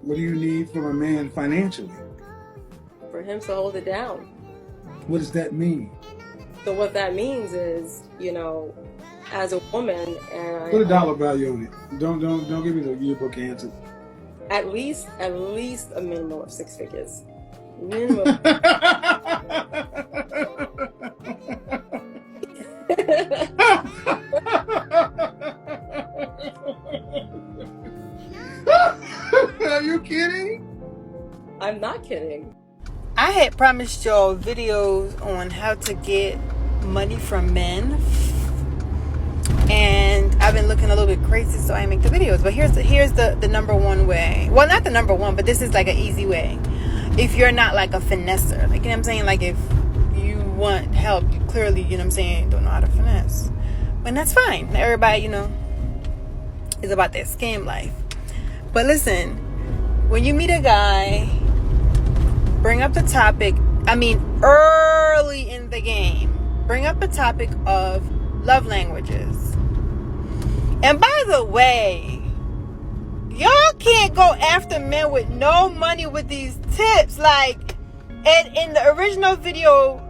What do you need from a man financially? For him to hold it down. What does that mean? So what that means is, as a woman, and Put a dollar value on it. Don't give me the yearbook answer. At least a minimum of 6 figures. Minimum. Are you kidding? I'm not kidding. I had promised y'all videos on how to get money from men, and I've been looking a little bit crazy, so I make the videos. But here's the number one way. Well, not the number one, but this is like an easy way. If you're not like a finesser, like, you know what I'm saying, like if you want help, you clearly, you know what I'm saying, don't know how to finesse, and that's fine. Everybody, is about their scam life. But listen, when you meet a guy, bring up the topic, early in the game, bring up the topic of love languages. And by the way, y'all can't go after men with no money with these tips. Like, and in the original video,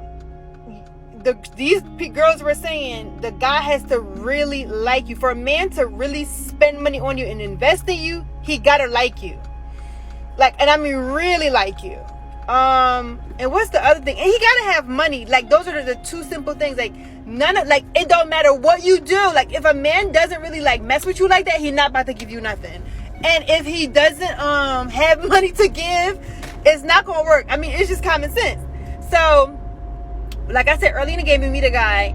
these girls were saying the guy has to really like you. For a man to really spend money on you and invest in you, he gotta like you. Really like you. And what's the other thing? And he gotta have money. Like, those are the two simple things. Like, it don't matter what you do. Like, if a man doesn't really mess with you like that, he's not about to give you nothing. And if he doesn't have money to give, it's not gonna work. It's just common sense. So, like I said, early in the game, you meet a guy.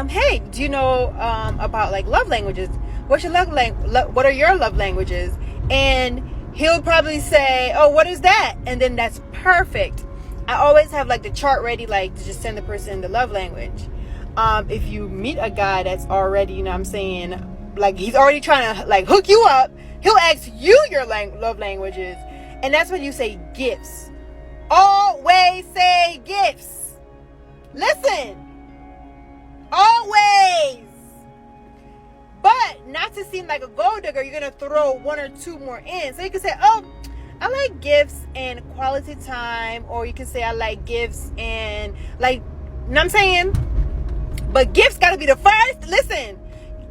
Hey, do you know about love languages? What's your love language? What are your love languages? And he'll probably say, oh, what is that? And then that's perfect. I always have the chart ready, to just send the person the love language. If you meet a guy that's already, he's already trying to hook you up, he'll ask you your love languages. And that's when you say gifts. Always say gifts. Listen. Always. But not to seem like a gold digger, you're going to throw one or two more in. So you can say, oh, I like gifts and quality time. Or you can say, I like gifts and you know what I'm saying? But gifts got to be the first. Listen.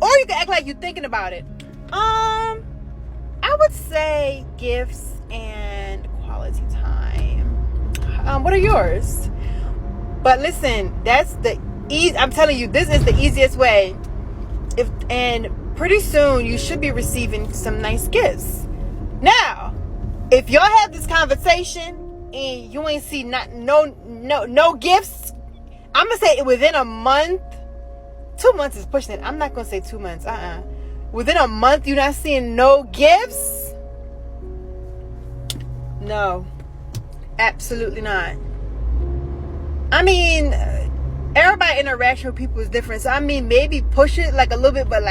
Or you can act like you're thinking about it. I would say gifts and quality time. What are yours? But listen, that's the easy. I'm telling you, this is the easiest way. And pretty soon you should be receiving some nice gifts. Now, if y'all have this conversation and you ain't see no gifts, I'm gonna say within a month. 2 months is pushing it. I'm not gonna say 2 months. Within a month, you're not seeing no gifts? No, absolutely not. Everybody interaction with people is different. So maybe push it a little bit, but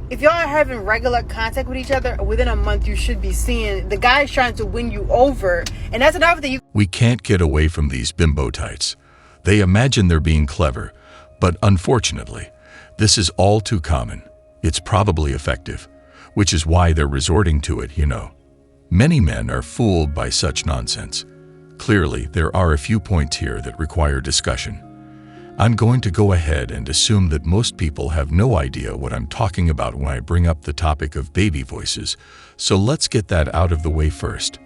if y'all are having regular contact with each other, within a month you should be seeing the guy's trying to win you over. And that's another thing. We can't get away from these bimbo tights. They imagine they're being clever, but unfortunately, this is all too common. It's probably effective, which is why they're resorting to it, Many men are fooled by such nonsense. Clearly, there are a few points here that require discussion. I'm going to go ahead and assume that most people have no idea what I'm talking about when I bring up the topic of baby voices, so let's get that out of the way first.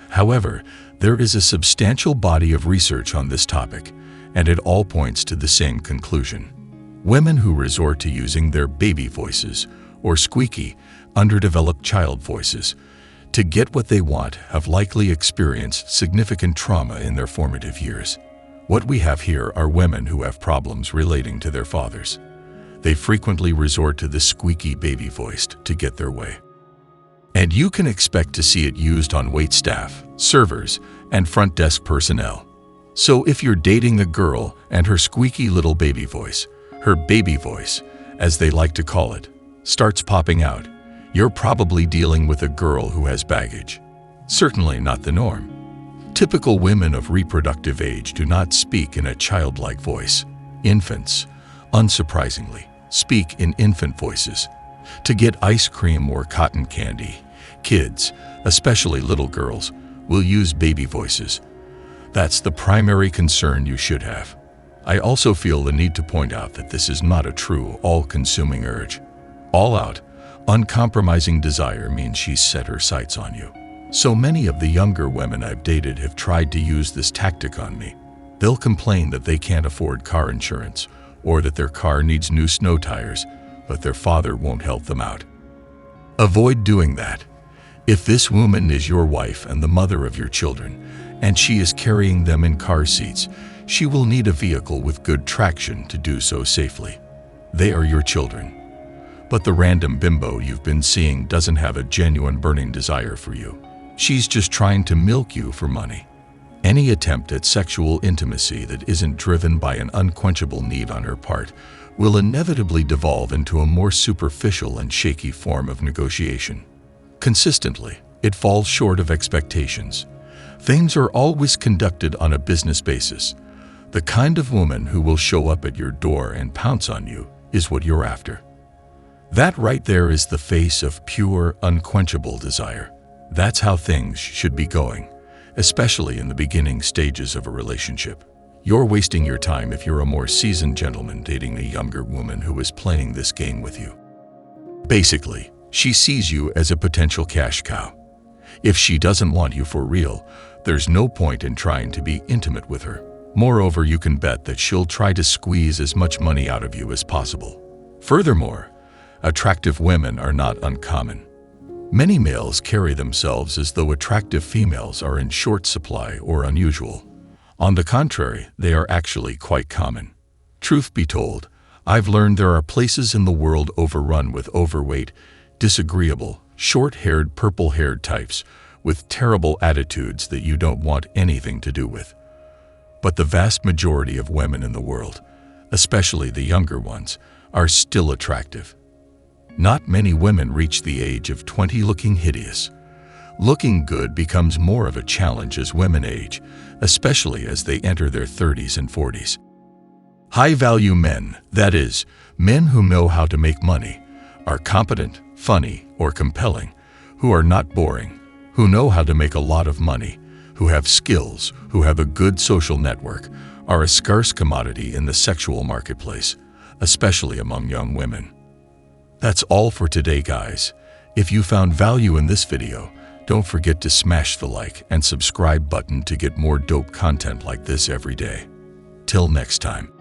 However, there is a substantial body of research on this topic, and it all points to the same conclusion. Women who resort to using their baby voices, or squeaky, underdeveloped child voices, to get what they want have likely experienced significant trauma in their formative years. What we have here are women who have problems relating to their fathers. They frequently resort to the squeaky baby voice to get their way. And you can expect to see it used on waitstaff, servers, and front desk personnel. So if you're dating a girl and her squeaky little baby voice, her baby voice, as they like to call it, starts popping out, you're probably dealing with a girl who has baggage. Certainly not the norm. Typical women of reproductive age do not speak in a childlike voice. Infants, unsurprisingly, speak in infant voices. To get ice cream or cotton candy, Kids, especially little girls, will use baby voices. That's the primary concern you should have. I also feel the need to point out that this is not a true, all-consuming urge. All-out, uncompromising desire means she's set her sights on you. So many of the younger women I've dated have tried to use this tactic on me. They'll complain that they can't afford car insurance or that their car needs new snow tires, but their father won't help them out. Avoid doing that. If this woman is your wife and the mother of your children, and she is carrying them in car seats, she will need a vehicle with good traction to do so safely. They are your children. But the random bimbo you've been seeing doesn't have a genuine burning desire for you. She's just trying to milk you for money. Any attempt at sexual intimacy that isn't driven by an unquenchable need on her part will inevitably devolve into a more superficial and shaky form of negotiation. Consistently, it falls short of expectations. Things are always conducted on a business basis. The kind of woman who will show up at your door and pounce on you is what you're after. That right there is the face of pure, unquenchable desire. That's how things should be going, especially in the beginning stages of a relationship. You're wasting your time if you're a more seasoned gentleman dating a younger woman who is playing this game with you. Basically, she sees you as a potential cash cow. If she doesn't want you for real, there's no point in trying to be intimate with her. Moreover, you can bet that she'll try to squeeze as much money out of you as possible. Furthermore, attractive women are not uncommon. Many males carry themselves as though attractive females are in short supply or unusual. On the contrary, they are actually quite common. Truth be told, I've learned there are places in the world overrun with overweight, disagreeable, short-haired, purple-haired types with terrible attitudes that you don't want anything to do with. But the vast majority of women in the world, especially the younger ones, are still attractive. Not many women reach the age of 20 looking hideous. Looking good becomes more of a challenge as women age, especially as they enter their 30s and 40s. High-value men, that is, men who know how to make money, are competent, funny, or compelling, who are not boring, who know how to make a lot of money, who have skills, who have a good social network, are a scarce commodity in the sexual marketplace, especially among young women. That's all for today, guys. If you found value in this video, don't forget to smash the like and subscribe button to get more dope content like this every day. Till next time.